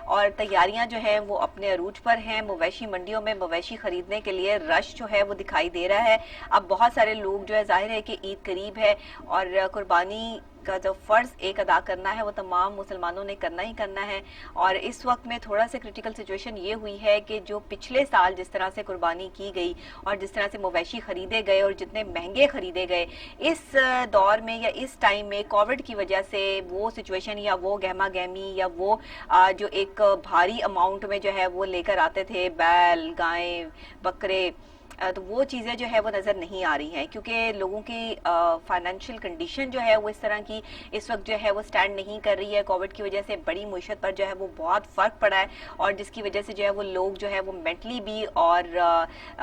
اور تیاریاں جو ہیں وہ اپنے عروج پر ہیں. مویشی منڈیوں میں مویشی خریدنے کے لیے رش جو ہے وہ دکھائی دے رہا ہے. اب بہت سارے لوگ جو ہے ظاہر ہے کہ عید قریب ہے اور قربانی کا جو فرض ایک ادا کرنا ہے وہ تمام مسلمانوں نے کرنا ہی کرنا ہے. اور اس وقت میں تھوڑا سا کرٹیکل سچویشن یہ ہوئی ہے کہ جو پچھلے سال جس طرح سے قربانی کی گئی اور جس طرح سے مویشی خریدے گئے اور جتنے مہنگے خریدے گئے، اس دور میں یا اس ٹائم میں کووڈ کی وجہ سے وہ سچویشن یا وہ گہما گہمی یا وہ جو ایک بھاری اماؤنٹ میں جو ہے وہ لے کر آتے تھے بیل گائیں بکرے، تو وہ چیزیں جو ہے وہ نظر نہیں آ رہی ہیں کیونکہ لوگوں کی فائنینشیل کنڈیشن جو ہے وہ اس طرح کی اس وقت جو ہے وہ سٹینڈ نہیں کر رہی ہے. کووڈ کی وجہ سے بڑی معیشت پر جو ہے وہ بہت فرق پڑا ہے اور جس کی وجہ سے جو ہے وہ لوگ جو ہے وہ مینٹلی بھی اور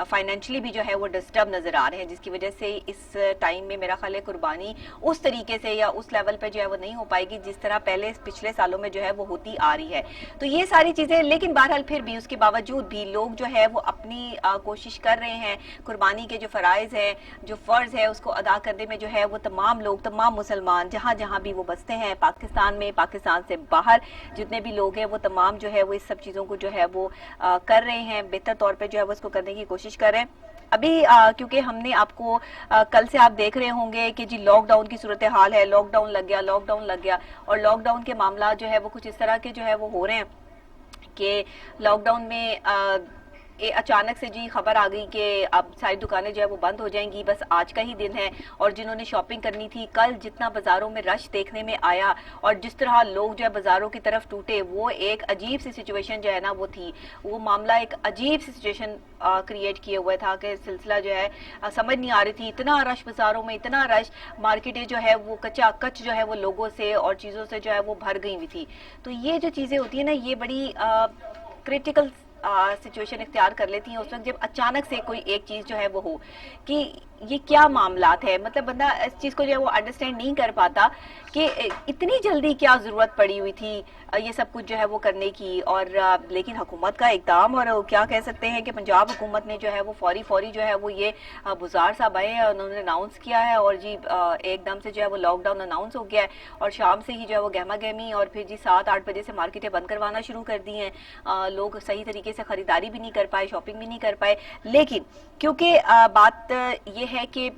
فائنینشلی بھی جو ہے وہ ڈسٹرب نظر آ رہے ہیں، جس کی وجہ سے اس ٹائم میں میرا خیال ہے قربانی اس طریقے سے یا اس لیول پہ جو ہے وہ نہیں ہو پائے گی جس طرح پہلے پچھلے سالوں میں جو ہے وہ ہوتی آ رہی ہے. تو یہ ساری چیزیں، لیکن بہرحال پھر بھی اس کے باوجود بھی لوگ جو ہے وہ اپنی کوشش کر رہے ہیں. قربانی کے جو فرائض ہیں، جو فرض ہے، اس کو ادا کرنے میں جو ہے وہ تمام لوگ، تمام مسلمان جہاں جہاں بھی وہ بستے ہیں پاکستان میں، پاکستان سے باہر جتنے بھی لوگ ہیں وہ تمام جو ہے وہ اس سب چیزوں کو جو ہے وہ کر رہے ہیں، بہتر طور پہ جو ہے وہ اس کو کرنے کی کوشش کر رہے ہیں. ابھی کیونکہ ہم نے آپ کو کل سے آپ دیکھ رہے ہوں گے کہ جی لاک ڈاؤن کی صورتحال ہے، لاک ڈاؤن لگ گیا، لاک ڈاؤن لگ گیا، اور لاک ڈاؤن کے معاملات جو ہے وہ کچھ اس طرح کے جو ہے وہ ہو رہے ہیں کہ لاک ڈاؤن میں اچانک سے جی خبر آ گئی کہ اب ساری دکانیں جو ہے وہ بند ہو جائیں گی، بس آج کا ہی دن ہے. اور جنہوں نے شاپنگ کرنی تھی، کل جتنا بازاروں میں رش دیکھنے میں آیا اور جس طرح لوگ جو ہے بازاروں کی طرف ٹوٹے، وہ ایک عجیب سی سچویشن جو ہے نا وہ تھی. وہ معاملہ ایک عجیب سی سچویشن کریٹ کیے ہوئے تھا کہ سلسلہ جو ہے سمجھ نہیں آ رہی تھی. اتنا رش بازاروں میں، اتنا رش، مارکیٹیں جو ہے وہ کچا کچ جو ہے وہ لوگوں سے اور چیزوں سے جو ہے وہ بھر گئی ہوئی تھی. تو یہ جو چیزیں ہوتی ہیں نا، یہ بڑی کریٹیکل سچویشن اختیار کر لیتی ہیں اس وقت جب اچانک سے کوئی ایک چیز جو ہے وہ ہو کہ یہ کیا معاملات ہے. مطلب بندہ اس چیز کو جو ہے وہ انڈرسٹینڈ نہیں کر پاتا کہ اتنی جلدی کیا ضرورت پڑی ہوئی تھی یہ سب کچھ جو ہے وہ کرنے کی. اور لیکن حکومت کا اقدام، اور کیا کہہ سکتے ہیں کہ پنجاب حکومت نے جو ہے وہ فوری جو ہے وہ یہ بزار صاحب آئے ہیں، انہوں نے اناؤنس کیا ہے اور جی ایک دم سے جو ہے وہ لاک ڈاؤن اناؤنس ہو گیا ہے اور شام سے ہی جو ہے وہ گہما گہمی اور پھر جی 7-8 بجے سے مارکیٹیں بند کروانا شروع کر دی ہیں. لوگ صحیح طریقے سے خریداری بھی نہیں کر پائے، شاپنگ بھی نہیں کر پائے. لیکن کیونکہ بات یہ ہے کہ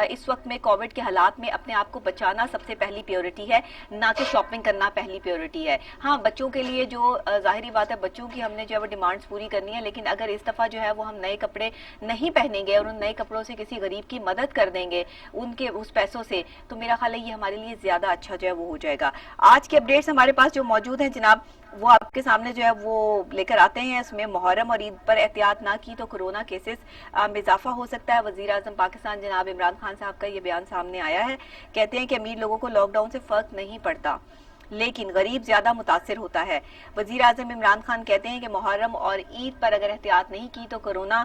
اس وقت میں کووڈ کے حالات میں اپنے آپ کو بچانا سب سے پہلی پیورٹی ہے، نہ کہ شاپنگ کرنا پہلی پیورٹی ہے. ہاں بچوں کے لیے جو ظاہری بات ہے، بچوں کی ہم نے جو ہے وہ ڈیمانڈز پوری کرنی ہے، لیکن اگر اس دفعہ جو ہے وہ ہم نئے کپڑے نہیں پہنیں گے اور ان نئے کپڑوں سے کسی غریب کی مدد کر دیں گے ان کے اس پیسوں سے، تو میرا خیال ہے یہ ہمارے لیے زیادہ اچھا جو ہے وہ ہو جائے گا. آج کے اپڈیٹس ہمارے پاس جو موجود ہیں جناب، وہ آپ کے سامنے جو ہے وہ لے کر آتے ہیں. اس میں محرم اور عید پر احتیاط نہ کی تو کورونا کیسز میں اضافہ ہو سکتا ہے. وزیر اعظم پاکستان جناب عمران خان صاحب کا یہ بیان سامنے آیا ہے. کہتے ہیں کہ امیر لوگوں کو لاک ڈاؤن سے فرق نہیں پڑتا لیکن غریب زیادہ متاثر ہوتا ہے. وزیر اعظم عمران خان کہتے ہیں کہ محرم اور عید پر اگر احتیاط نہیں کی تو کورونا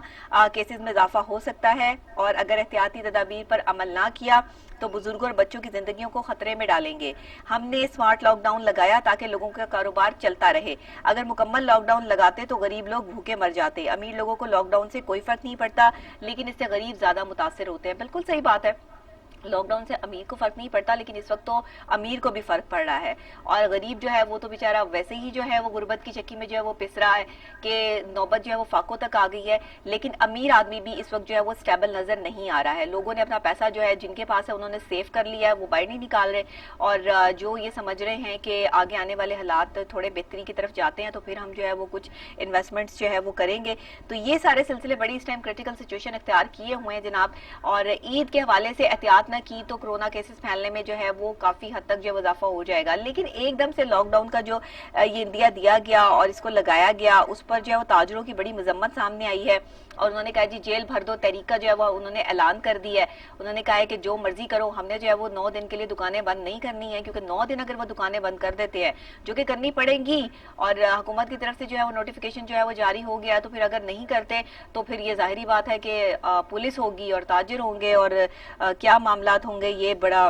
کیسز میں اضافہ ہو سکتا ہے، اور اگر احتیاطی تدابیر پر عمل نہ کیا تو بزرگوں اور بچوں کی زندگیوں کو خطرے میں ڈالیں گے. ہم نے اسمارٹ لاک ڈاؤن لگایا تاکہ لوگوں کا کاروبار چلتا رہے. اگر مکمل لاک ڈاؤن لگاتے تو غریب لوگ بھوکے مر جاتے. امیر لوگوں کو لاک ڈاؤن سے کوئی فرق نہیں پڑتا لیکن اس سے غریب زیادہ متاثر ہوتے ہیں. بالکل صحیح بات ہے، لاک ڈاؤن سے امیر کو فرق نہیں پڑتا لیکن اس وقت تو امیر کو بھی فرق پڑ رہا ہے، اور غریب جو ہے وہ تو بیچارہ ویسے ہی جو ہے وہ غربت کی چکی میں جو ہے وہ پس رہا ہے کہ نوبت جو ہے وہ فاقوں تک آ گئی ہے. لیکن امیر آدمی بھی اس وقت جو ہے وہ سٹیبل نظر نہیں آ رہا ہے. لوگوں نے اپنا پیسہ جو ہے جن کے پاس ہے انہوں نے سیو کر لیا ہے، وہ باہر نہیں نکال رہے، اور جو یہ سمجھ رہے ہیں کہ آگے آنے والے حالات تھوڑے بہتری کی طرف جاتے ہیں تو پھر ہم جو ہے وہ کچھ انویسٹمنٹس جو ہے وہ کریں گے. تو یہ سارے سلسلے بڑی اس ٹائم کریٹیکل سچویشن اختیار کیے ہوئے ہیں جناب. اور عید کے حوالے سے احتیاط نہ کی تو کورونا کیسز پھیلنے میں جو ہے وہ کافی حد تک جو اضافہ ہو جائے گا. لیکن ایک دم سے لاک ڈاؤن کا جو یہ اندیا دیا گیا اور اس کو لگایا گیا، اس پر جو ہے وہ تاجروں کی بڑی مذمت سامنے آئی ہے اور انہوں نے کہا جی جیل بھر دو. تحریک کا جو ہے وہ انہوں نے اعلان کر دی ہے. انہوں نے کہا ہے کہ جو مرضی کرو، ہم نے جو ہے وہ 9 دن کے لیے دکانیں بند نہیں کرنی ہیں، کیونکہ 9 دن اگر وہ دکانیں بند کر دیتے ہیں جو کہ کرنی پڑیں گی اور حکومت کی طرف سے جو ہے وہ نوٹیفیکیشن جو ہے وہ جاری ہو گیا، تو پھر اگر نہیں کرتے تو پھر یہ ظاہری بات ہے کہ پولیس ہوگی اور تاجر ہوں گے اور کیا معاملات ہوں گے. یہ بڑا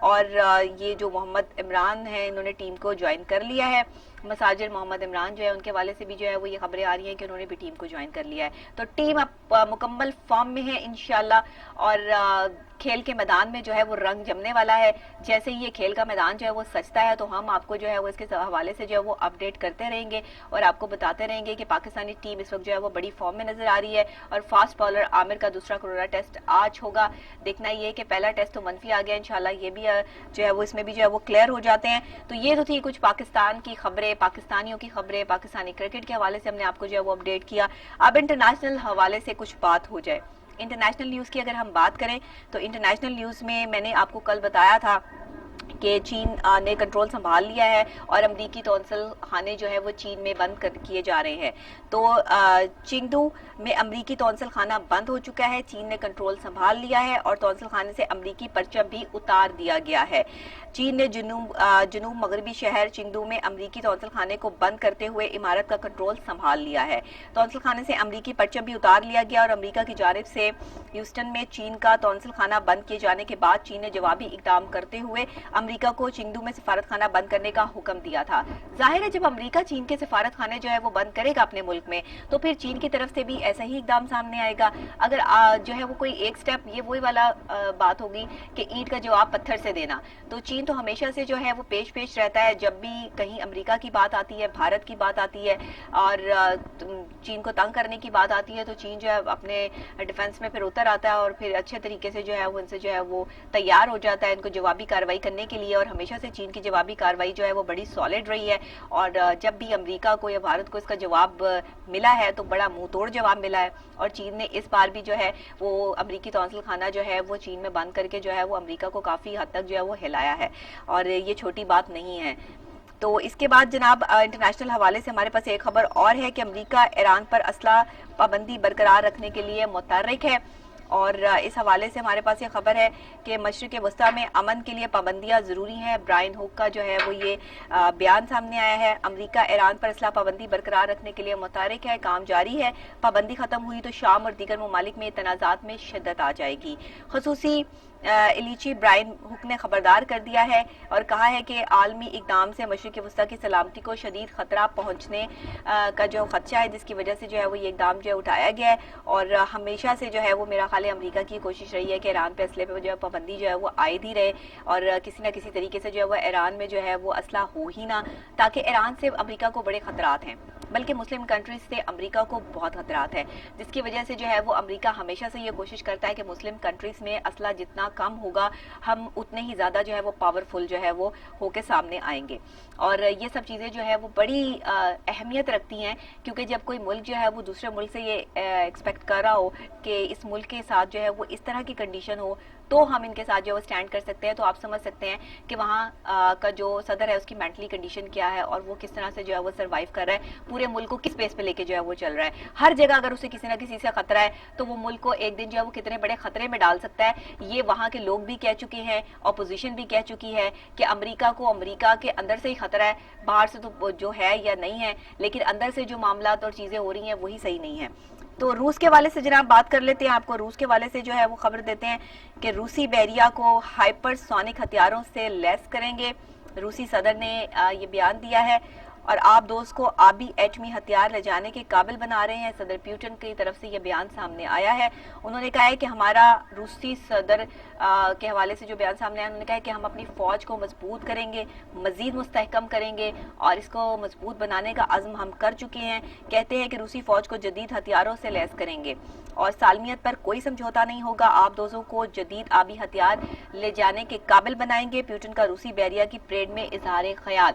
اور یہ جو محمد عمران ہیں انہوں نے ٹیم کو جوائن کر لیا ہے. مساجر محمد عمران جو ہے ان کے حوالے سے بھی جو ہے وہ یہ خبریں آ رہی ہیں کہ انہوں نے بھی ٹیم کو جوائن کر لیا ہے. تو ٹیم اب مکمل فارم میں ہے انشاءاللہ, اور کھیل کے میدان میں جو ہے وہ رنگ جمنے والا ہے. جیسے ہی یہ کھیل کا میدان جو ہے وہ سجتا ہے تو ہم آپ کو جو ہے وہ اس کے حوالے سے جو ہے وہ اپڈیٹ کرتے رہیں گے اور آپ کو بتاتے رہیں گے کہ پاکستانی ٹیم اس وقت جو ہے وہ بڑی فارم میں نظر آ رہی ہے. اور فاسٹ بالر عامر کا دوسرا کورونا ٹیسٹ آج ہوگا. دیکھنا یہ کہ پہلا ٹیسٹ تو منفی آ گیا, انشاءاللہ یہ بھی جو ہے وہ اس میں بھی جو ہے وہ کلیئر ہو جاتے ہیں. تو یہ تو تھی کچھ پاکستان کی خبریں, پاکستانیوں کی خبریں, پاکستانی کرکٹ کے حوالے سے ہم نے آپ کو جو ہے وہ اپڈیٹ کیا. اب انٹرنیشنل حوالے سے کچھ بات ہو جائے. انٹرنیشنل نیوز کی اگر ہم بات کریں تو انٹرنیشنل نیوز میں نے آپ کو کل بتایا تھا کہ چین نے کنٹرول سنبھال لیا ہے اور امریکی قونصل خانے جو ہے وہ چین میں بند کیے جا رہے ہیں. تو چنگدو میں امریکی قونصل خانہ بند ہو چکا ہے, چین نے کنٹرول سنبھال لیا ہے اور قونصل خانے سے امریکی پرچم بھی اتار دیا گیا ہے. چین نے جنوب مغربی شہر چنگدو میں امریکی قونصل خانے کو بند کرتے ہوئے عمارت کا کنٹرول سنبھال لیا ہے. قونصل خانے سے امریکی پرچم بھی اتار لیا گیا اور امریکہ کی جانب سے ہیوسٹن میں چین کا قونصل خانہ بند کیے جانے کے بعد چین نے جوابی اقدام کرتے ہوئے امریکہ کو چنگدو میں سفارت خانہ بند کرنے کا حکم دیا تھا. ظاہر ہے جب امریکہ چین کے سفارت خانے جو ہے وہ بند کرے گا اپنے ملک میں تو پھر چین کی طرف سے بھی ایسا ہی اقدام سامنے آئے گا. اگر جو ہے وہ کوئی ایک سٹیپ, یہ وہی والا بات ہوگی کہ اینٹ کا جواب پتھر سے دینا. تو چین تو ہمیشہ سے جو ہے وہ پیش رہتا ہے جب بھی کہیں امریکہ کی بات آتی ہے, بھارت کی بات آتی ہے اور چین کو تنگ کرنے کی بات آتی ہے تو چین جو ہے اپنے ڈیفنس میں پھر اتر آتا ہے اور پھر اچھے طریقے سے جو ہے وہ ان سے جو ہے وہ تیار ہو جاتا ہے ان کو جوابی کارروائی کرنے کے لیے. اور ہمیشہ سے چین کی جوابی کارروائی جو ہے وہ بڑی سالڈ رہی ہے اور جب بھی امریکہ کو یا بھارت کو اس کا جواب ملا ہے تو بڑا منہ توڑ جواب ملا ہے. اور چین نے اس بار بھی جو ہے وہ امریکی قونصل خانہ جو ہے وہ چین میں بند کر کے جو ہے وہ امریکہ کو کافی حد تک جو ہے وہ ہلایا ہے اور یہ چھوٹی بات نہیں ہے. تو اس کے بعد جناب انٹرنیشنل حوالے سے ہمارے پاس ایک خبر اور ہے کہ امریکہ ایران پر اسلحہ پابندی برقرار رکھنے کے لیے متحرک ہے. اور اس حوالے سے ہمارے پاس یہ خبر ہے کہ مشرق وسطیٰ میں امن کے لیے پابندیاں ضروری ہیں. برائن ہوک کا جو ہے وہ یہ بیان سامنے آیا ہے. امریکہ ایران پر اسلحہ پابندی برقرار رکھنے کے لیے متحرک ہے, کام جاری ہے. پابندی ختم ہوئی تو شام اور دیگر ممالک میں تنازعات میں شدت آ جائے گی. خصوصی الیچی برائن ہوک نے خبردار کر دیا ہے اور کہا ہے کہ عالمی اقدام سے مشرق وسطیٰ کی سلامتی کو شدید خطرہ پہنچنے کا جو خدشہ ہے جس کی وجہ سے جو ہے وہ یہ اقدام جو ہے اٹھایا گیا ہے. اور ہمیشہ سے جو ہے وہ میرا خیال ہے امریکہ کی کوشش رہی ہے کہ ایران پہ اسلحے پہ جو ہے پابندی جو ہے وہ عائد ہی رہے اور کسی نہ کسی طریقے سے جو ہے وہ ایران میں جو ہے وہ اسلحہ ہو ہی نہ, تاکہ ایران سے امریکہ کو بڑے خطرات ہیں بلکہ مسلم کنٹریز سے امریکہ کو بہت خطرات ہیں, جس کی وجہ سے جو ہے وہ امریکہ ہمیشہ سے یہ کوشش کرتا ہے کہ مسلم کنٹریز میں اسلحہ جتنا کم ہوگا ہم اتنے ہی زیادہ جو ہے وہ پاورفل جو ہے وہ ہو کے سامنے آئیں گے. اور یہ سب چیزیں جو ہے وہ بڑی اہمیت رکھتی ہیں کیونکہ جب کوئی ملک جو ہے وہ دوسرے ملک سے یہ ایکسپیکٹ کر رہا ہو کہ اس ملک کے ساتھ جو ہے وہ اس طرح کی کنڈیشن ہو تو ہم ان کے ساتھ جو ہے وہ سٹینڈ کر سکتے ہیں. تو آپ سمجھ سکتے ہیں کہ وہاں کا جو صدر ہے اس کی مینٹلی کنڈیشن کیا ہے اور وہ کس طرح سے جو ہے وہ سروائیو کر رہا ہے, پورے ملک کو کس بیس پہ لے کے جو ہے وہ چل رہا ہے. ہر جگہ اگر اسے کسی نہ کسی سے خطرہ ہے تو وہ ملک کو ایک دن جو ہے وہ کتنے بڑے خطرے میں ڈال سکتا ہے. یہ وہاں کے لوگ بھی کہہ چکے ہیں, اپوزیشن بھی کہہ چکی ہے کہ امریکہ کو امریکہ کے اندر سے ہی خطرہ ہے, باہر سے تو جو ہے یا نہیں ہے لیکن اندر سے جو معاملات اور چیزیں ہو رہی ہیں وہی صحیح نہیں ہے. تو روس کے حوالے سے جناب بات کر لیتے ہیں, آپ کو روس کے حوالے سے جو ہے وہ خبر دیتے ہیں کہ روسی بحریہ کو ہائپر سونک ہتھیاروں سے لیس کریں گے. روسی صدر نے یہ بیان دیا ہے اور آپ دوست کو آبی ایٹمی ہتھیار لے جانے کے قابل بنا رہے ہیں. صدر پیوٹن کی طرف سے یہ بیان سامنے آیا ہے. انہوں نے کہا ہے کہ ہمارا روسی صدر کے حوالے سے جو بیان سامنے آیا, انہوں نے کہا ہے کہ ہم اپنی فوج کو مضبوط کریں گے, مزید مستحکم کریں گے اور اس کو مضبوط بنانے کا عزم ہم کر چکے ہیں. کہتے ہیں کہ روسی فوج کو جدید ہتھیاروں سے لیس کریں گے اور سالمیت پر کوئی سمجھوتا نہیں ہوگا. آپ دوستوں کو جدید آبی ہتھیار لے جانے کے قابل بنائیں گے. پیوٹن کا روسی بحریہ کی پریڈ میں اظہار خیال.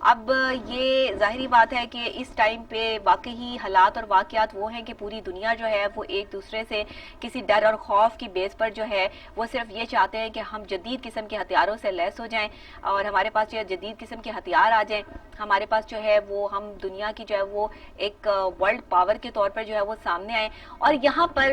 اب یہ ظاہری بات ہے کہ اس ٹائم پہ واقعی حالات اور واقعات وہ ہیں کہ پوری دنیا جو ہے وہ ایک دوسرے سے کسی ڈر اور خوف کی بیس پر جو ہے وہ صرف یہ چاہتے ہیں کہ ہم جدید قسم کے ہتھیاروں سے لیس ہو جائیں اور ہمارے پاس جو ہے جدید قسم کے ہتھیار آ جائیں. ہمارے پاس جو ہے وہ ہم دنیا کی جو ہے وہ ایک ورلڈ پاور کے طور پر جو ہے وہ سامنے آئیں. اور یہاں پر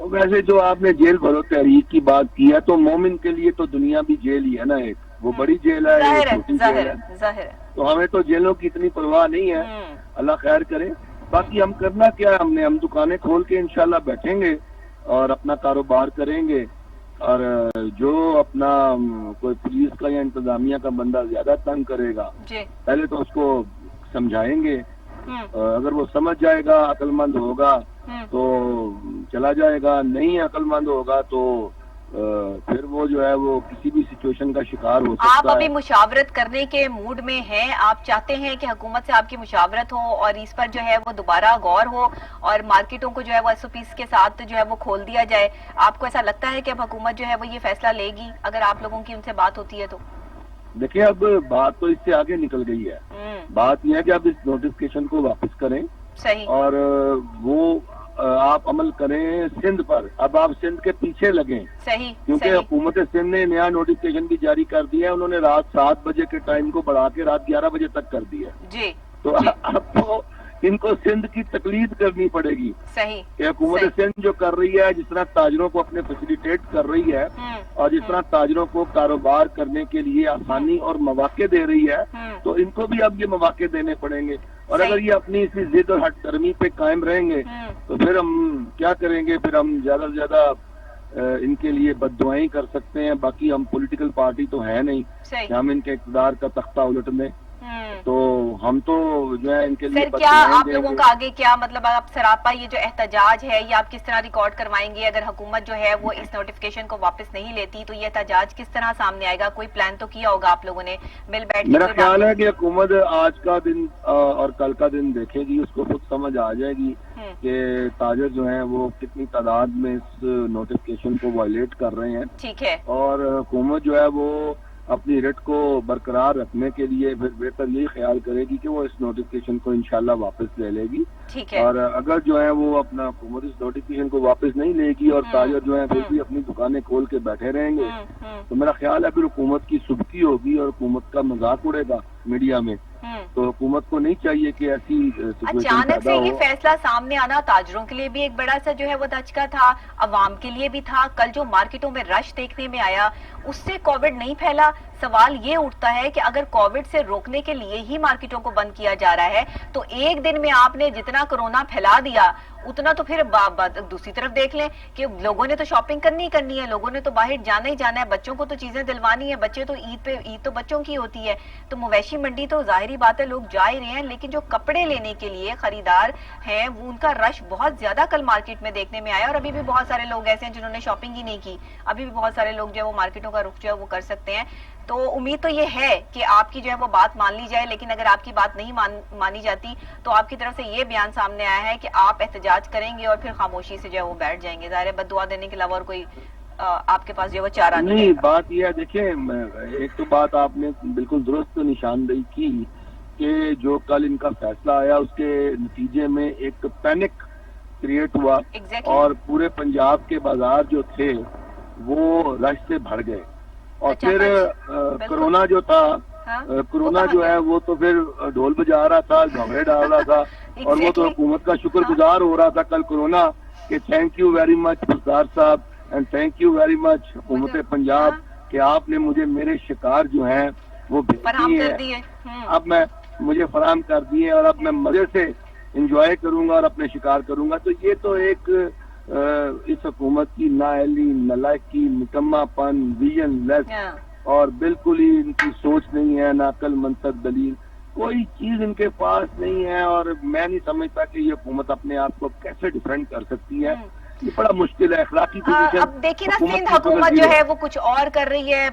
ویسے جو آپ نے جیل بھرو تحریک کی بات کی ہے تو مومن کے لیے تو دنیا بھی جیل ہی ہے نا، ایک وہ بڑی جیل ہے، ایک چھوٹی جیل ہے، تو ہمیں تو جیلوں کی اتنی پرواہ نہیں ہے، اللہ خیر کرے۔ باقی ہم کرنا کیا ہے، ہم دکانیں کھول کے انشاءاللہ بیٹھیں گے اور اپنا کاروبار کریں گے، اور جو اپنا کوئی پولیس کا یا انتظامیہ کا بندہ زیادہ تنگ کرے گا پہلے تو اس کو سمجھائیں گے، اگر وہ سمجھ جائے گا، عقل مند ہوگا تو چلا جائے گا، نہیں عقل مند ہوگا تو پھر وہ جو ہے وہ کسی بھی سچویشن کا شکار ہو سکتا ہے۔ آپ ابھی مشاورت کرنے کے موڈ میں ہیں، آپ چاہتے ہیں کہ حکومت سے آپ کی مشاورت ہو اور اس پر جو ہے وہ دوبارہ غور ہو اور مارکیٹوں کو جو ہے وہ SOPs کے ساتھ جو ہے وہ کھول دیا جائے، آپ کو ایسا لگتا ہے کہ اب حکومت جو ہے وہ یہ فیصلہ لے گی اگر آپ لوگوں کی ان سے بات ہوتی ہے تو؟ دیکھیں اب بات تو اس سے آگے نکل گئی ہے، بات یہ ہے کہ اب اس نوٹیفکیشن کو واپس کریں اور وہ آپ عمل کریں سندھ پر، اب آپ سندھ کے پیچھے لگیں کیونکہ حکومت سندھ نے نیا نوٹیفکیشن بھی جاری کر دیا ہے، انہوں نے رات 7 بجے کے ٹائم کو بڑھا کے رات 11 بجے تک کر دیا ہے، تو اب تو ان کو سندھ کی تقلید کرنی پڑے گی کہ حکومت سندھ جو کر رہی ہے، جس طرح تاجروں کو اپنے فیسیلیٹیٹ کر رہی ہے اور جس طرح تاجروں کو کاروبار کرنے کے لیے آسانی اور مواقع دے رہی ہے، تو ان کو بھی اب یہ مواقع دینے پڑیں گے، اور اگر یہ اپنی اسی ضد اور ہٹ درمی پہ قائم رہیں گے تو پھر ہم کیا کریں گے، پھر ہم زیادہ سے زیادہ ان کے لیے بد دعائیں کر سکتے ہیں، باقی ہم پولیٹیکل پارٹی تو ہے نہیں کہ ہم ان کے اقتدار کا تختہ الٹ دیں، تو ہم تو جو ہے ان کے لیے کیا آپ لوگوں کا آگے کیا مطلب، آپ سراپا یہ جو احتجاج ہے یہ آپ کس طرح ریکارڈ کروائیں گے؟ اگر حکومت جو ہے وہ اس نوٹیفکیشن کو واپس نہیں لیتی تو یہ احتجاج کس طرح سامنے آئے گا؟ کوئی پلان تو کیا ہوگا آپ لوگوں نے مل بیٹھ کے؟ میرا خیال ہے کہ حکومت آج کا دن اور کل کا دن دیکھے گی، اس کو خود سمجھ آ جائے گی کہ تاجر جو ہیں وہ کتنی تعداد میں اس نوٹیفکیشن کو وائلیٹ کر رہے ہیں، ٹھیک ہے، اور حکومت جو ہے وہ اپنی ریٹ کو برقرار رکھنے کے لیے پھر بہتر یہی خیال کرے گی کہ وہ اس نوٹیفکیشن کو انشاءاللہ واپس لے لے گی، اور اگر جو ہے وہ اپنا حکومت اس نوٹیفکیشن کو واپس نہیں لے گی اور تاجر جو ہے پھر بھی اپنی دکانیں کھول کے بیٹھے رہیں گے تو میرا خیال ہے پھر حکومت کی سبکی ہوگی اور حکومت کا مذاق اڑے گا میڈیا میں، تو حکومت کو نہیں چاہیے کہ ایسی اچانک سے یہ فیصلہ سامنے آنا تاجروں کے لیے بھی ایک بڑا سا جو ہے وہ دھچکا تھا، عوام کے لیے بھی تھا، کل جو مارکیٹوں میں رش دیکھنے میں آیا اس سے کووڈ نہیں پھیلا؟ سوال یہ اٹھتا ہے کہ اگر کووڈ سے روکنے کے لیے ہی مارکیٹوں کو بند کیا جا رہا ہے تو ایک دن میں آپ نے جتنا کورونا پھیلا دیا اتنا تو پھر دوسری طرف دیکھ لیں کہ لوگوں نے تو شاپنگ کرنی ہے، لوگوں نے تو باہر جانا ہی جانا ہے، بچوں کو تو چیزیں دلوانی ہے، بچے تو عید تو بچوں کی ہوتی ہے، تو مویشی منڈی تو ظاہری بات ہے لوگ جا ہی رہے ہیں، لیکن جو کپڑے لینے کے لیے خریدار ہیں وہ ان کا رش بہت زیادہ کل مارکیٹ میں دیکھنے میں آیا، اور ابھی بھی بہت سارے لوگ ایسے ہیں جنہوں نے شاپنگ ہی نہیں کی، ابھی بھی بہت سارے لوگ جو ہے وہ مارکیٹوں کا رخ جو ہے وہ کر سکتے ہیں، تو امید تو یہ ہے کہ آپ کی جو ہے وہ بات مان لی جائے، لیکن اگر آپ کی بات نہیں مانی جاتی تو آپ کی طرف سے یہ بیان سامنے آیا ہے کہ آپ احتجاج کریں گے اور پھر خاموشی سے جو ہے وہ بیٹھ جائیں گے، ظاہر ہے بد دعا دینے کے علاوہ اور کوئی آپ کے پاس جو ہے وہ چارہ نہیں۔ بات یہ ہے، دیکھیں ایک تو بات آپ نے بالکل درست نشاندہی کی کہ جو کل ان کا فیصلہ آیا اس کے نتیجے میں ایک پینک کریٹ ہوا اور پورے پنجاب کے بازار جو تھے وہ رش سے بھر گئے، اور پھر کرونا جو تھا، کرونا جو ہے وہ تو پھر ڈھول بجا رہا تھا، جھگڑے ڈال رہا تھا، اور وہ تو حکومت کا شکر گزار ہو رہا تھا کل کرونا کہ تھینک یو ویری مچ پرسار صاحب and thank you very much حکومت پنجاب کہ آپ نے مجھے میرے شکار جو ہیں وہ بھیج دیے، اب میں مجھے فراہم کر دیے اور اب میں مزے سے انجوائے کروں گا اور اپنے شکار کروں گا، تو یہ تو ایک اس حکومت کی نااہلی، نالائکی، نکما پن، ویژن لیس، اور بالکل ہی ان کی سوچ نہیں ہے، نہ عقل منطق دلیل کوئی چیز ان کے پاس نہیں ہے، اور میں نہیں سمجھتا کہ یہ حکومت اپنے آپ کو کیسے ڈیفینڈ کر سکتی ہے، یہ بڑا مشکل ہے اخلاقی پوزیشن۔ اب دیکھیں نا سندھ حکومت جو ہے وہ کچھ اور کر رہی ہے،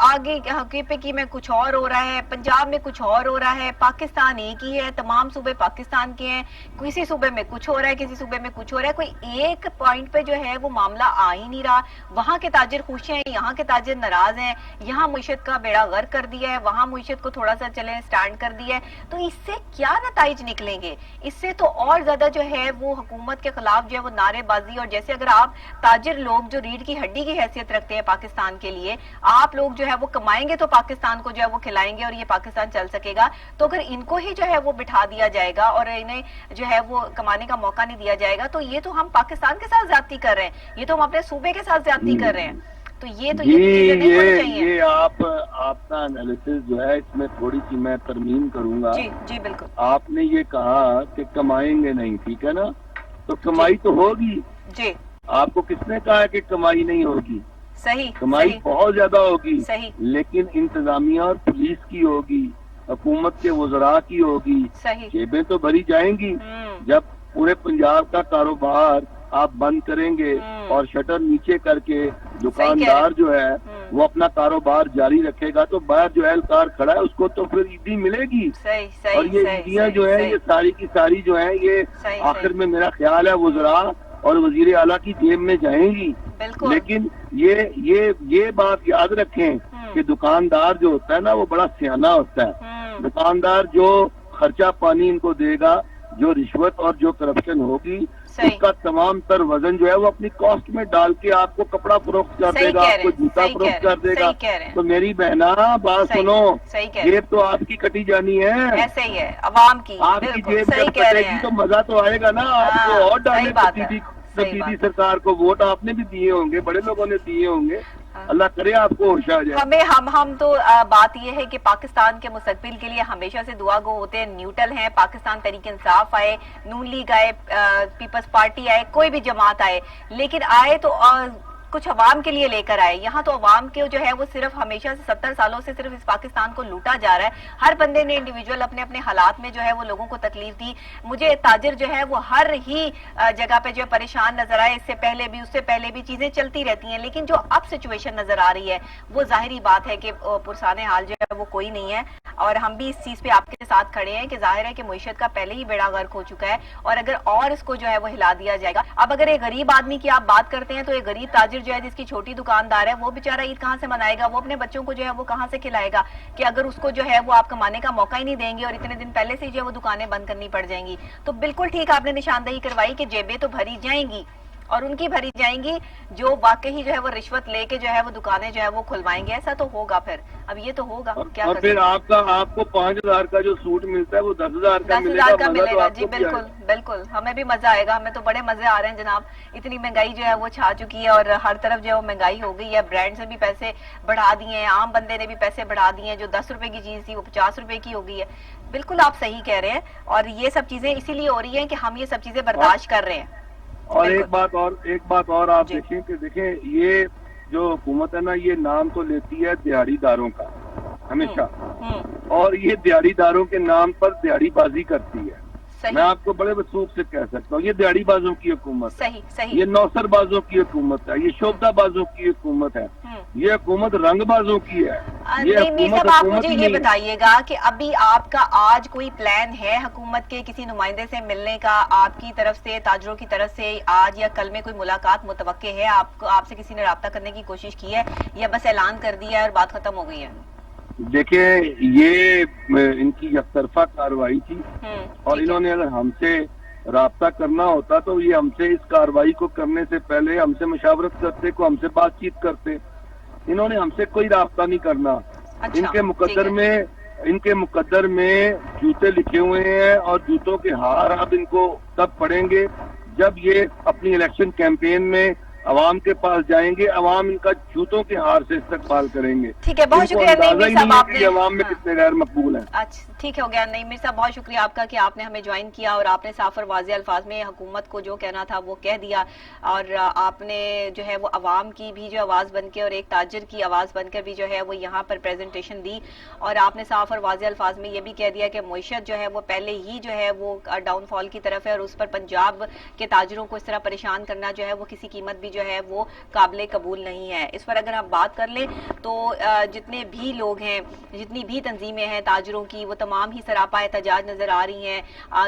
آگے حقیقی میں کچھ اور ہو رہا ہے، پنجاب میں کچھ اور ہو رہا ہے، پاکستان ایک ہی ہے، تمام صوبے پاکستان کے ہیں، کسی صوبے میں کچھ ہو رہا ہے، کسی صوبے میں کچھ ہو رہا ہے، کوئی ایک پوائنٹ پہ جو ہے وہ معاملہ آ ہی نہیں رہا، وہاں کے تاجر خوش ہیں، یہاں کے تاجر ناراض ہیں، یہاں معیشت کا بیڑا غرق کر دیا ہے، وہاں معیشت کو تھوڑا سا چلیں سٹینڈ کر دیا ہے، تو اس سے کیا نتائج نکلیں گے؟ اس سے تو اور زیادہ جو ہے وہ حکومت کے خلاف جو ہے وہ نعرے بازی اور جیسے اگر آپ تاجر لوگ جو ریڑھ کی ہڈی کی حیثیت رکھتے ہیں پاکستان کے لیے، آپ لوگ جو ہے وہ کمائیں گے تو پاکستان کو جو ہے وہ کھلائیں گے اور یہ پاکستان چل سکے گا، تو اگر ان کو ہی جو ہے وہ بٹھا دیا جائے گا اور انہیں جو ہے وہ کمانے کا موقع نہیں دیا جائے گا، تو یہ تو ہم پاکستان کے ساتھ زیادتی کر رہے ہیں، یہ تو ہم اپنے صوبے کے ساتھ زیادتی کر رہے ہیں. تو یہ چیزیں نہیں ہونی چاہیے. یہ آپ کا انالیسس جو ہے اس میں تھوڑی سی میں ترمیم کروں گا. جی بالکل. آپ نے یہ کہا کہ کمائیں گے نہیں، ٹھیک ہے نا، تو کمائی تو ہوگی. جی. آپ کو کس نے کہا کہ کمائی نہیں ہوگی؟ صحیح. کمائی بہت زیادہ ہوگی. صحیح. لیکن انتظامیہ اور پولیس کی ہوگی، حکومت کے وزراء کی ہوگی. صحیح. جیبیں تو بھری جائیں گی. جب پورے پنجاب کا کاروبار آپ بند کریں گے اور شٹر نیچے کر کے دکاندار جو ہے وہ اپنا کاروبار جاری رکھے گا، تو باہر جو اہلکار کھڑا ہے اس کو تو پھر عیدی ملے گی. اور یہ عیدیاں جو ہیں یہ ساری کی ساری جو ہیں یہ آخر میں میرا خیال ہے وزراء اور وزیر اعلیٰ کی جیب میں جائیں گی. لیکن یہ بات یاد رکھیں کہ دکاندار جو ہوتا ہے نا وہ بڑا سیانہ ہوتا ہے. دکاندار جو خرچہ پانی ان کو دے گا، جو رشوت اور جو کرپشن ہوگی، اس کا تمام تر وزن جو ہے وہ اپنی کاسٹ میں ڈال کے آپ کو کپڑا فروخت کر دے گا، آپ کو جوتا فروخت کر دے گا. تو میری بہنا بات سنو، جیب تو آپ کی کٹی جانی ہے. ایسے ہی ہے عوام کی. آپ کی جیب جب کٹے گی تو مزہ تو آئے گا نا. آپ کو اور ڈالنے تبدیلی سرکار کو ووٹ آپ نے بھی دیے ہوں گے، بڑے لوگوں نے دیے ہوں گے. اللہ کرے آپ کو ہوش آ جائے. ہم تو بات یہ ہے کہ پاکستان کے مستقبل کے لیے ہمیشہ سے دعا گو ہوتے ہیں، نیوٹرل ہیں. پاکستان تحریک انصاف آئے، نون لیگ آئے، پیپلز پارٹی آئے، کوئی بھی جماعت آئے، لیکن آئے تو کچھ عوام کے لیے لے کر آئے. یہاں تو عوام کے جو ہے وہ صرف ہمیشہ سے 70 سالوں سے صرف اس پاکستان کو لوٹا جا رہا ہے. ہر بندے نے انڈیویجول اپنے اپنے حالات میں جو ہے وہ لوگوں کو تکلیف دی. مجھے تاجر جو ہے وہ ہر ہی جگہ پہ جو ہے پریشان نظر آئے. اس سے پہلے بھی، اس سے پہلے بھی چیزیں چلتی رہتی ہیں، لیکن جو اب سچویشن نظر آ رہی ہے وہ ظاہری بات ہے کہ پرسان حال جو ہے وہ کوئی نہیں ہے. اور ہم بھی اس چیز پہ آپ کے ساتھ کھڑے ہیں کہ ظاہر ہے کہ معیشت کا پہلے ہی بیڑا غرق ہو چکا ہے، اور اگر اور اس کو جو ہے وہ ہلا دیا جائے گا. اب اگر ایک غریب آدمی کی آپ بات کرتے ہیں تو ایک غریب تاجر جو ہے جس کی چھوٹی دکاندار ہے، وہ بیچارہ عید کہاں سے منائے گا؟ وہ اپنے بچوں کو جو ہے وہ کہاں سے کھلائے گا کہ اگر اس کو جو ہے وہ آپ کمانے کا موقع ہی نہیں دیں گے اور اتنے دن پہلے سے جو ہے وہ دکانیں بند کرنی پڑ جائیں گی. تو بالکل ٹھیک آپ نے نشاندہی کروائی کہ جیبیں تو بھری جائیں گی، اور ان کی بھری جائیں گی جو واقعی جو ہے وہ رشوت لے کے جو ہے وہ دکانیں جو ہے وہ کھلوائیں گے. ایسا تو ہوگا پھر. اب یہ تو ہوگا کیا. اور پھر آپ کو 5,000 کا جو سوٹ ملتا ہے وہ 10,000 کا ملے گا. جی بالکل بالکل. ہمیں بھی مزہ آئے گا. ہمیں تو بڑے مزے آ رہے ہیں جناب. اتنی مہنگائی جو ہے وہ چھا چکی ہے اور ہر طرف جو ہے وہ مہنگائی ہو گئی ہے. برانڈ سے بھی پیسے بڑھا دیے ہیں، عام بندے نے بھی پیسے بڑھا دیے ہیں. جو 10 روپے کی چیز تھی وہ 50 روپے کی ہو گئی ہے. بالکل آپ صحیح کہہ رہے ہیں، اور یہ سب چیزیں اسی لیے ہو رہی ہیں کہ ہم یہ سب چیزیں برداشت کر رہے ہیں. اور ایک بات اور آپ دیکھیں یہ جو حکومت ہے نا، یہ نام تو لیتی ہے دیہڑی داروں کا ہمیشہ، اور یہ دیہڑی داروں کے نام پر دیہڑی بازی کرتی ہے. میں آپ کو بڑے وثوق سے کہہ سکتا ہوں یہ دیہڑی بازوں کی حکومت ہے، یہ نوسر بازوں کی حکومت ہے، یہ شعبہ بازوں کی حکومت ہے، یہ حکومت رنگ بازوں کی ہے. صاحب آپ مجھے یہ بتائیے گا کہ ابھی آپ کا آج کوئی پلان ہے حکومت کے کسی نمائندے سے ملنے کا؟ آپ کی طرف سے، تاجروں کی طرف سے آج یا کل میں کوئی ملاقات متوقع ہے؟ آپ سے کسی نے رابطہ کرنے کی کوشش کی ہے یا بس اعلان کر دیا ہے اور بات ختم ہو گئی ہے؟ دیکھیں یہ ان کی یک طرفہ کارروائی تھی، اور انہوں نے اگر ہم سے رابطہ کرنا ہوتا تو یہ ہم سے اس کارروائی کو کرنے سے پہلے ہم سے مشاورت کرتے، کو ہم سے بات چیت کرتے. انہوں نے ہم سے کوئی رابطہ نہیں کرنا. ان کے مقدر میں جوتے لکھے ہوئے ہیں، اور جوتوں کے ہار اب ان کو تب پڑیں گے جب یہ اپنی الیکشن کیمپین میں عوام کے پاس جائیں گے. عوام ان کا جوتوں کے ہار سے استقبال کریں گے. ٹھیک ہے، بہت شکریہ نعیم صاحب، آپ نے عوام میں کتنے غیر مقبول ہیں. اچھا ٹھیک ہو گیا نعیم صاحب، بہت شکریہ آپ کا کہ آپ نے ہمیں جوائن کیا اور آپ نے صاف اور واضح الفاظ میں حکومت کو جو کہنا تھا وہ کہہ دیا، اور آپ نے جو ہے وہ عوام کی بھی جو آواز بن کے اور ایک تاجر کی آواز بن کر بھی جو ہے وہ یہاں پر پریزنٹیشن دی، اور آپ نے صاف اور واضح الفاظ میں یہ بھی کہہ دیا کہ معیشت جو ہے وہ پہلے ہی جو ہے وہ ڈاؤن فال کی طرف ہے، اور اس پر پنجاب کے تاجروں کو اس طرح پریشان کرنا جو ہے وہ کسی قیمت بھی جو ہے وہ قابل قبول نہیں ہے. اس پر اگر ہم بات کر لیں تو جتنے بھی لوگ ہیں, جتنی بھی تنظیمیں ہیں تاجروں کی, وہ تمام ہی سراپا احتجاج نظر آ رہی ہیں,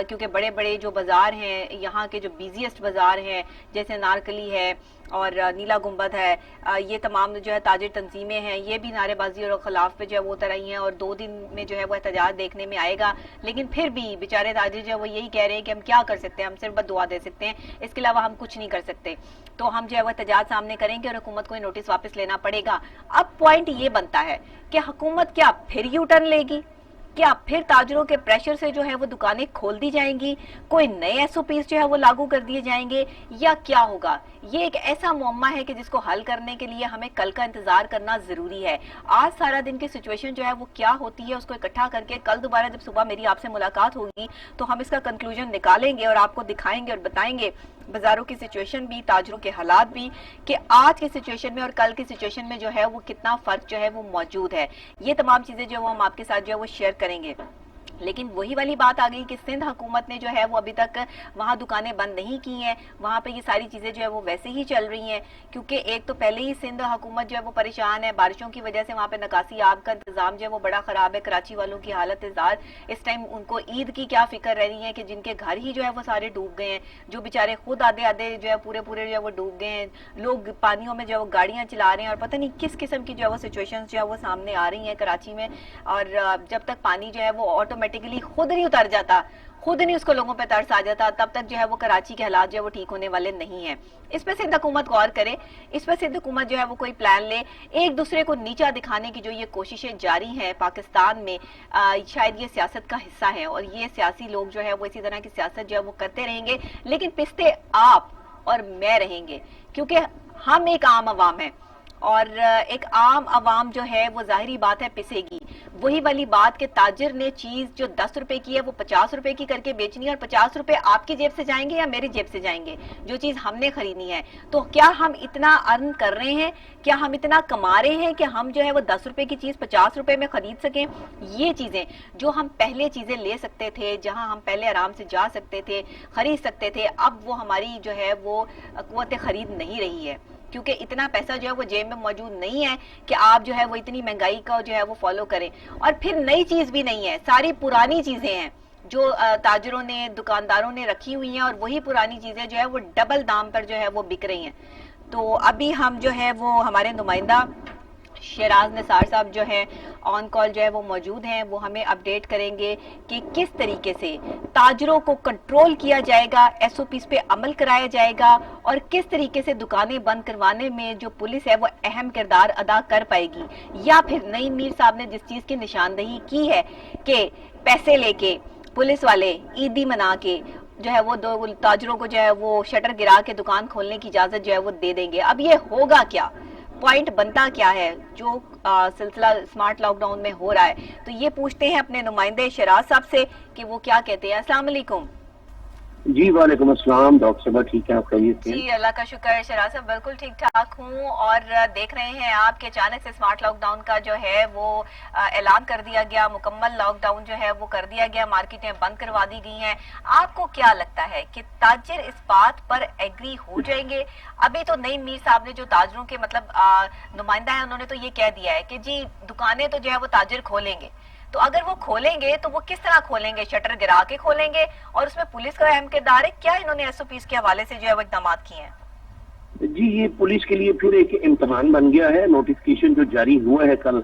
کیونکہ بڑے بڑے جو بازار ہیں, یہاں کے جو بیزیسٹ بازار ہیں جیسے نارکلی ہے اور نیلا گنبد ہے, یہ تمام جو ہے تاجر تنظیمیں ہیں, یہ بھی نعرے بازی اور خلاف پہ جو ہے وہ اتر رہی ہیں, اور 2 دن میں جو ہے وہ احتجاج دیکھنے میں آئے گا. لیکن پھر بھی بیچارے تاجر جو ہے وہ یہی کہہ رہے ہیں کہ ہم کیا کر سکتے ہیں, ہم صرف بد دعا دے سکتے ہیں, اس کے علاوہ ہم کچھ نہیں کر سکتے. تو ہم جو ہے وہ احتجاج سامنے کریں گے اور حکومت کو یہ نوٹس واپس لینا پڑے گا. اب پوائنٹ یہ بنتا ہے کہ حکومت کیا پھر یو ٹرن لے گی, کیا پھر تاجروں کے پریشر سے جو ہے وہ دکانیں کھول دی جائیں گی, کوئی نئے ایس او پیز جو ہے وہ لاگو کر دیے جائیں گے, یا کیا ہوگا؟ یہ ایک ایسا معمہ ہے کہ جس کو حل کرنے کے لیے ہمیں کل کا انتظار کرنا ضروری ہے. آج سارا دن کی سچویشن جو ہے وہ کیا ہوتی ہے اس کو اکٹھا کر کے کل دوبارہ جب صبح میری آپ سے ملاقات ہوگی تو ہم اس کا کنکلوژن نکالیں گے اور آپ کو دکھائیں گے اور بتائیں گے بازاروں کی سچویشن بھی, تاجروں کے حالات بھی, کہ آج کی سچویشن میں اور کل کی سچویشن میں جو ہے وہ کتنا فرق جو ہے وہ موجود ہے. یہ تمام چیزیں جو ہم آپ کے ساتھ جو ہے وہ شیئر کریں گے. لیکن وہی والی بات آ گئی کہ سندھ حکومت نے جو ہے وہ ابھی تک وہاں دکانیں بند نہیں کی ہیں, وہاں پہ یہ ساری چیزیں جو ہے وہ ویسے ہی چل رہی ہیں, کیونکہ ایک تو پہلے ہی سندھ حکومت جو ہے وہ پریشان ہے, بارشوں کی وجہ سے وہاں پہ نکاسی آب کا انتظام جو ہے وہ بڑا خراب ہے, کراچی والوں کی حالت ازار, اس ٹائم ان کو عید کی کیا فکر رہ رہی ہے کہ جن کے گھر ہی جو ہے وہ سارے ڈوب گئے ہیں, جو بیچارے خود آدھے جو ہے پورے جو ہے وہ ڈوب گئے ہیں, لوگ پانیوں میں جو ہے وہ گاڑیاں چلا رہے ہیں, اور پتہ نہیں کس قسم کی جو ہے وہ سچویشن جو ہے وہ سامنے آ رہی ہیں کراچی میں. اور جب تک پانی جو ہے وہ آٹومیٹکلی خود نہیں اتر جاتا, خود نہیں اس کو لوگوں پہ ترس آ جاتا, تب تک جو ہے وہ کراچی کے حالات جو ہے وہ ٹھیک ہونے والے نہیں ہیں. اس پہ سندھ حکومت غور کرے, اس پہ سندھ حکومت جو ہے وہ کوئی پلان لے. ایک دوسرے کو نیچا دکھانے کی جو یہ کوششیں جاری ہیں پاکستان میں, شاید یہ سیاست کا حصہ ہے, اور یہ سیاسی لوگ جو ہے وہ اسی طرح کی سیاست جو ہے وہ کرتے رہیں گے, لیکن پستے آپ اور میں رہیں گے, کیونکہ ہم ایک عام عوام ہیں, اور ایک عام عوام جو ہے وہ ظاہری بات ہے پسے گی. وہی والی بات کہ تاجر نے چیز جو 10 روپے کی ہے وہ 50 روپے کی کر کے بیچنی ہے, اور 50 روپے آپ کی جیب سے جائیں گے یا میری جیب سے جائیں گے, جو چیز ہم نے خریدنی ہے. تو کیا ہم اتنا ارن کر رہے ہیں, کیا ہم اتنا کما رہے ہیں کہ ہم جو ہے وہ 10 روپے کی چیز 50 روپے میں خرید سکیں؟ یہ چیزیں جو ہم پہلے چیزیں لے سکتے تھے, جہاں ہم پہلے آرام سے جا سکتے تھے, خرید سکتے تھے, اب وہ ہماری جو ہے وہ قوت خرید نہیں رہی ہے, کیونکہ اتنا پیسہ جو ہے وہ جیب میں موجود نہیں ہے کہ آپ جو ہے وہ اتنی مہنگائی کا جو ہے وہ فالو کریں. اور پھر نئی چیز بھی نہیں ہے, ساری پرانی چیزیں ہیں جو تاجروں نے, دکانداروں نے رکھی ہوئی ہیں, اور وہی پرانی چیزیں جو ہے وہ ڈبل دام پر جو ہے وہ بک رہی ہیں. تو ابھی ہم جو ہے وہ ہمارے نمائندہ شیراز نثار صاحب جو ہے آن کال جو ہے وہ موجود ہیں, وہ ہمیں اپڈیٹ کریں گے کہ کس طریقے سے تاجروں کو کنٹرول کیا جائے گا, ایس او پیز پہ عمل کرایا جائے گا, اور کس طریقے سے دکانیں بند کروانے میں جو پولیس ہے وہ اہم کردار ادا کر پائے گی. یا پھر نعیم میر صاحب نے جس چیز کی نشاندہی کی ہے کہ پیسے لے کے پولیس والے عیدی منا کے جو ہے وہ دو تاجروں کو جو ہے وہ شٹر گرا کے دکان کھولنے کی اجازت جو ہے وہ دے دیں گے. اب یہ ہوگا کیا, پوائنٹ بنتا کیا ہے جو سلسلہ سمارٹ لاک ڈاؤن میں ہو رہا ہے؟ تو یہ پوچھتے ہیں اپنے نمائندے شیراز صاحب سے کہ وہ کیا کہتے ہیں. السلام علیکم. جی وعلیکم السلام ڈاکٹر صاحب, ٹھیک ہے آپ خیریت سے؟ جی اللہ کا شکر ہے شیراز صاحب, بالکل ٹھیک ٹھاک ہوں. اور دیکھ رہے ہیں آپ کے اچانک سے سمارٹ لاک ڈاؤن کا جو ہے وہ اعلان کر دیا گیا, مکمل لاک ڈاؤن جو ہے وہ کر دیا گیا, مارکیٹیں بند کروا دی گئی ہیں. آپ کو کیا لگتا ہے کہ تاجر اس بات پر ایگری ہو جائیں گے؟ ابھی تو نعیم میر صاحب نے جو تاجروں کے مطلب نمائندہ ہیں, انہوں نے تو یہ کہہ دیا ہے کہ جی دکانیں تو جو ہے وہ تاجر کھولیں گے, تو اگر وہ کھولیں گے تو وہ کس طرح کھولیں گے؟ شٹر گرا کے کھولیں گے, اور اس میں پولیس کا اہم کردار ہے. کیا انہوں نے ایس او پیز کے حوالے سے جو ہے وہ اقدامات کیے ہیں؟ جی یہ پولیس کے لیے پھر ایک امتحان بن گیا ہے. نوٹیفکیشن جو جاری ہوا ہے کل,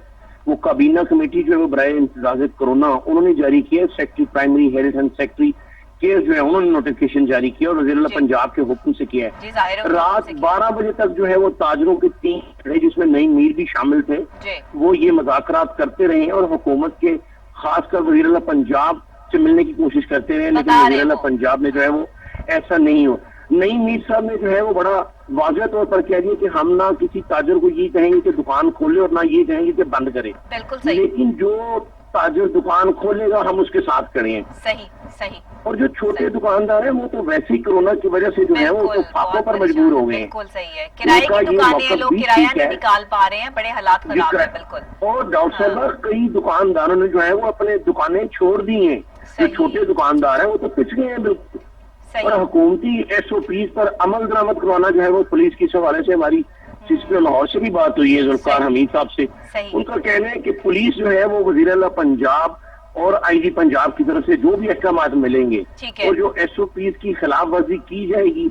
وہ کابینہ کمیٹی جو ہے وہ برائے امتیاز کرونا انہوں نے جاری کیا. Secretary primary health and secretary care جو ہے انہوں نے نوٹیفکیشن جاری کیا, اور وزیر اللہ پنجاب کے حکم سے کیا ہے. رات 12 بجے تک جو ہے وہ تاجروں کے 3 کھڑے, جس میں نعیم میر بھی شامل تھے, وہ یہ مذاکرات کرتے رہے اور حکومت کے خاص کر وزیر اللہ پنجاب سے ملنے کی کوشش کرتے رہے, لیکن وزیر اللہ پنجاب نے جو ہے وہ ایسا نہیں ہو. نعیم میر صاحب نے جو ہے وہ بڑا واضح طور پر کہہ دیا کہ ہم نہ کسی تاجر کو یہ کہیں گے کہ دکان کھولے اور نہ یہ کہیں گے کہ بند کرے, لیکن جو تاجر دکان کھولے گا ہم اس کے ساتھ کھڑے ہیں. صحیح. اور جو چھوٹے دکاندار ہیں وہ تو ویسے ہی کورونا کی وجہ سے جو ہے وہ تو فاقوں پر مجبور ہو گئے ہیں. بالکل صحیح ہے, کرائے کی دکانیں لوگ کرایہ نہیں نکال پا رہے ہیں, بڑے حالات خراب ہیں. بالکل. اور ڈاکٹر صاحب کئی دکانداروں نے جو ہے وہ اپنے دکانیں چھوڑ دی ہیں, جو چھوٹے دکاندار ہیں وہ تو پچ گئے ہیں. بالکل اور حکومتی SOPs پر عمل درآمد کروانا جو ہے وہ پولیس کی حوالے سے ہماری CSP لاہور سے بھی بات ہوئی ہے ذوالفقار حمید صاحب سے. ان کا کہنا ہے کہ پولیس جو ہے وہ وزیر اعلیٰ پنجاب اور IG پنجاب کی طرف سے جو بھی احکامات ملیں گے اور جو SOPs کی خلاف ورزی کی جائے گی،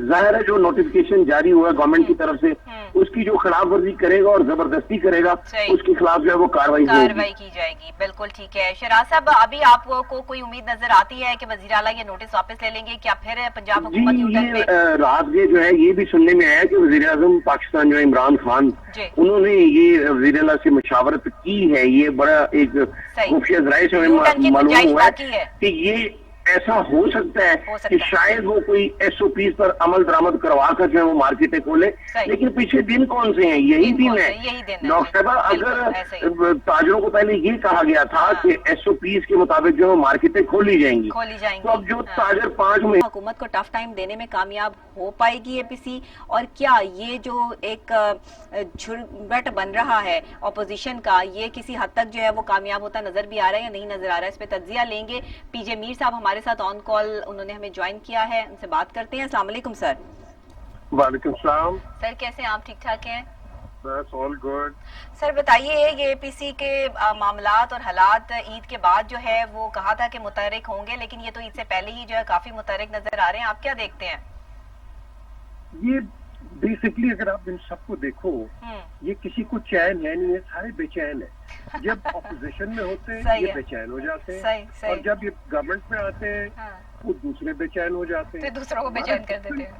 ظاہر ہے جو نوٹیفیکیشن جاری ہوا گورنمنٹ کی طرف سے اس کی جو خلاف ورزی کرے گا اور زبردستی کرے گا اس کے خلاف جو ہے وہ کاروائی کی جائے گی. بالکل ٹھیک ہے. شہراز صاحب، ابھی آپ کو کوئی امید نظر آتی ہے کہ وزیر اعلیٰ یہ نوٹس واپس لے لیں گے کیا پھر پنجاب حکومت رات یہ جو ہے یہ بھی سننے میں آیا کہ وزیر اعظم پاکستان جو ہے عمران خان انہوں نے یہ وزیر اعلیٰ سے مشاورت کی ہے. یہ بڑا ایک خفیہ ذرائع سے معلوم ہوا ہے کہ یہ ایسا ہو سکتا ہے کہ شاید وہ کوئی SOPs پر عمل درآمد کروا کر جو ہے وہ مارکیٹیں کھولے. لیکن پیچھے دن کون سے ہیں؟ یہی دن ہے ڈاکٹر صاحبہ. اگر تاجروں کو پہلے یہ کہا گیا تھا کہ SOPs کے مطابق جو ہے مارکیٹیں کھولی جائیں گی تو اب جو تاجر 5 میں حکومت کو ٹف ٹائم دینے میں کامیاب ہو پائے گی APC، اور کیا یہ جو ایک جھرمٹ بن رہا ہے اپوزیشن کا یہ کسی حد تک جو ہے وہ کامیاب ہوتا نظر بھی آ رہا ہے یا نہیں نظر آ رہا ہے؟ اس پہ تجزیہ لیں گے. PJ میر صاحب ہمارے ساتھ آن کال انہوں نے ہمیں جوائن کیا ہے، ان سے بات کرتے ہیں. السلام علیکم سر. وعلیکم السلام سر، کیسے ہیں آپ؟ ٹھیک ٹھاک ہیں؟ بس آل گڈ. سر بتائیے، یہ APC کے معاملات اور حالات عید کے بعد جو ہے وہ کہا تھا کہ متحرک ہوں گے، لیکن یہ تو عید سے پہلے ہی جو ہے کافی متحرک نظر آ رہے ہیں. آپ کیا دیکھتے ہیں؟ یہ بیسکلی اگر آپ ان سب کو دیکھو یہ کسی کو چین ہے نہیں ہے، سارے بے چین ہیں. جب اپوزیشن میں ہوتے ہیں یہ بے چین ہو جاتے ہیں اور جب یہ گورنمنٹ میں آتے ہیں وہ دوسرے بے چین ہو جاتے ہیں، دوسروں کو بے چین کر دیتے ہیں.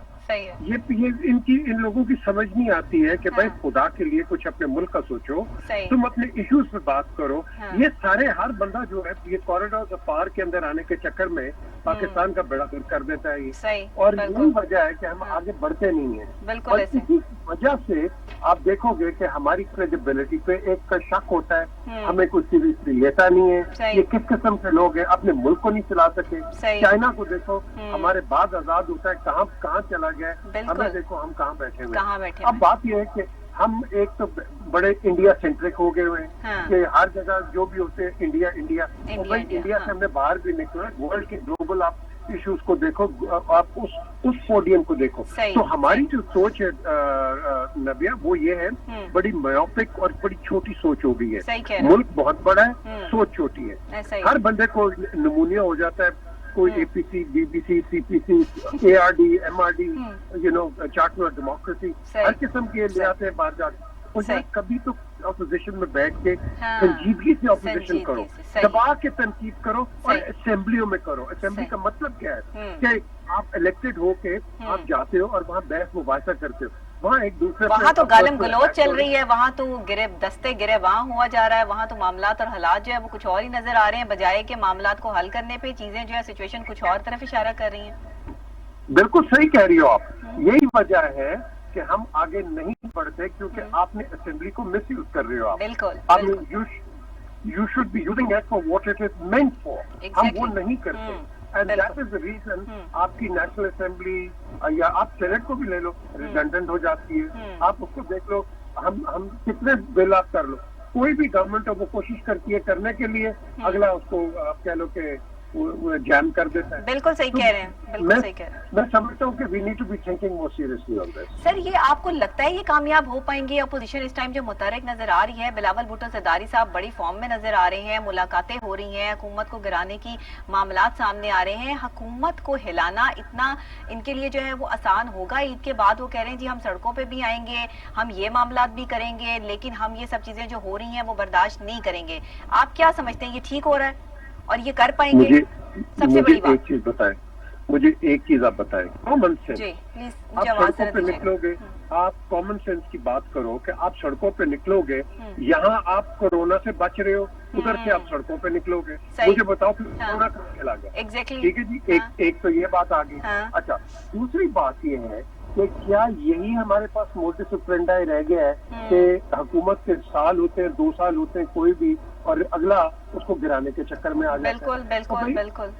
یہ ان لوگوں کی سمجھ نہیں آتی ہے کہ بھائی خدا کے لیے کچھ اپنے ملک کا سوچو، تم اپنے ایشوز پہ بات کرو. یہ سارے ہر بندہ جو ہے یہ کوریڈور پار کے اندر آنے کے چکر میں پاکستان کا بیڑا گرک کر دیتا ہے یہ، اور یہی وجہ ہے کہ ہم آگے بڑھتے نہیں ہیں. اور اسی وجہ سے آپ دیکھو گے کہ ہماری کریڈیبلٹی پہ ایک کا شک ہوتا ہے، ہمیں کوئی سیریسلی لیتا نہیں ہے. یہ کس قسم کے لوگ ہیں؟ اپنے ملک کو نہیں چلا سکے. چائنا کو دیکھو، ہمارے بعد آزاد ہوتا ہے کہاں چلا گیا، ہمیں دیکھو ہم کہاں بیٹھے ہوئے. اب بات یہ ہے کہ ہم ایک تو بڑے انڈیا سینٹرک ہو گئے ہوئے ہیں کہ ہر جگہ جو بھی ہوتے ہیں انڈیا. انڈیا سے ہم نے باہر بھی نکلا. ورلڈ کے گلوبل آپ ایشوز کو دیکھو، آپ اس پوڈیم کو دیکھو. تو ہماری جو سوچ ہے نبیہ وہ یہ ہے بڑی میوپک اور بڑی چھوٹی سوچ ہو گئی ہے. ملک بہت بڑا ہے، سوچ چھوٹی ہے. ہر بندے کو نمونیا ہو جاتا ہے، کوئی APC BBC CPC ARD MRD charter of democracy ہر قسم کے لے آتے ہیں باہر جا کے. کبھی تو اپوزیشن میں بیٹھ کے سنجیدگی سے اپوزیشن کرو، دبا کے تنقید کرو اور اسمبلیوں میں کرو. اسمبلی کا مطلب کیا ہے کہ آپ الیکٹڈ ہو کے آپ جاتے ہو اور وہاں بحث مباحثہ کرتے ہو. وہاں ایک دوسرے وہاں تو گالم گلوچ چل رہی ہے، وہاں تو دستے گرے وہاں ہوا جا رہا ہے. وہاں تو معاملات اور حالات جو ہے وہ کچھ اور ہی نظر آ رہے ہیں، بجائے کہ معاملات کو حل کرنے پہ چیزیں جو ہے سچویشن کچھ اور طرف اشارہ کر رہی ہیں. بالکل صحیح کہہ رہی ہو آپ. یہی وجہ ہے کہ ہم آگے نہیں بڑھتے کیونکہ آپ نے اسمبلی کو مس یوز کر رہے ہو. بالکل you should be using it for what it is meant for. ہم وہ نہیں کرتے. And that is the reason آپ کی نیشنل اسمبلی یا آپ سینٹ کو بھی لے لو ریڈنڈنٹ ہو جاتی ہے. آپ اس کو دیکھ لو، ہم کتنے بل آپ کر لو، کوئی بھی گورنمنٹ وہ کوشش کرتی ہے کرنے کے لیے، اگلا اس کو آپ کہہ لو کہ جام کر دیتا ہے. بالکل صحیح کہہ رہے ہیں، بالکل صحیح کہہ رہے ہیں. میں سمجھتا ہوں کہ we need to be thinking more seriously on this. سر یہ آپ کو لگتا ہے یہ کامیاب ہو پائیں گے؟ اپوزیشن اس ٹائم جو متحرک نظر آ رہی ہے، بلاول بھٹو زرداری صاحب بڑی فارم میں نظر آ رہے ہیں، ملاقاتیں ہو رہی ہیں، حکومت کو گرانے کی معاملات سامنے آ رہے ہیں. حکومت کو ہلانا اتنا ان کے لیے جو ہے وہ آسان ہوگا؟ عید کے بعد وہ کہہ رہے ہیں جی ہم سڑکوں پہ بھی آئیں گے، ہم یہ معاملات بھی کریں گے، لیکن ہم یہ سب چیزیں جو ہو رہی ہیں وہ برداشت نہیں کریں گے. آپ کیا سمجھتے ہیں یہ ٹھیک ہو رہا ہے اور یہ کر پائیں گے؟ سب سے بڑی ایک چیز بتائیں، مجھے ایک چیز آپ بتائیں، کامن سینس. آپ سڑکوں پہ نکلو گے، آپ کامن سینس کی بات کرو کہ آپ سڑکوں پہ نکلو گے، یہاں آپ کورونا سے بچ رہے ہو، ادھر سے آپ سڑکوں پہ نکلو گے. مجھے بتاؤ پھر کورونا کہاں چلا گیا؟ ٹھیک ہے جی، ایک تو یہ بات آ گئی. اچھا، دوسری بات یہ ہے کہ کیا یہی ہمارے پاس موٹس آپرینڈی رہ گیا ہے کہ حکومت کے سال ہوتے ہیں، 2 سال ہوتے ہیں کوئی بھی، اور اگلا اس کو گرانے کے چکر میں آ جاتا ہے. بالکل بالکل بالکل.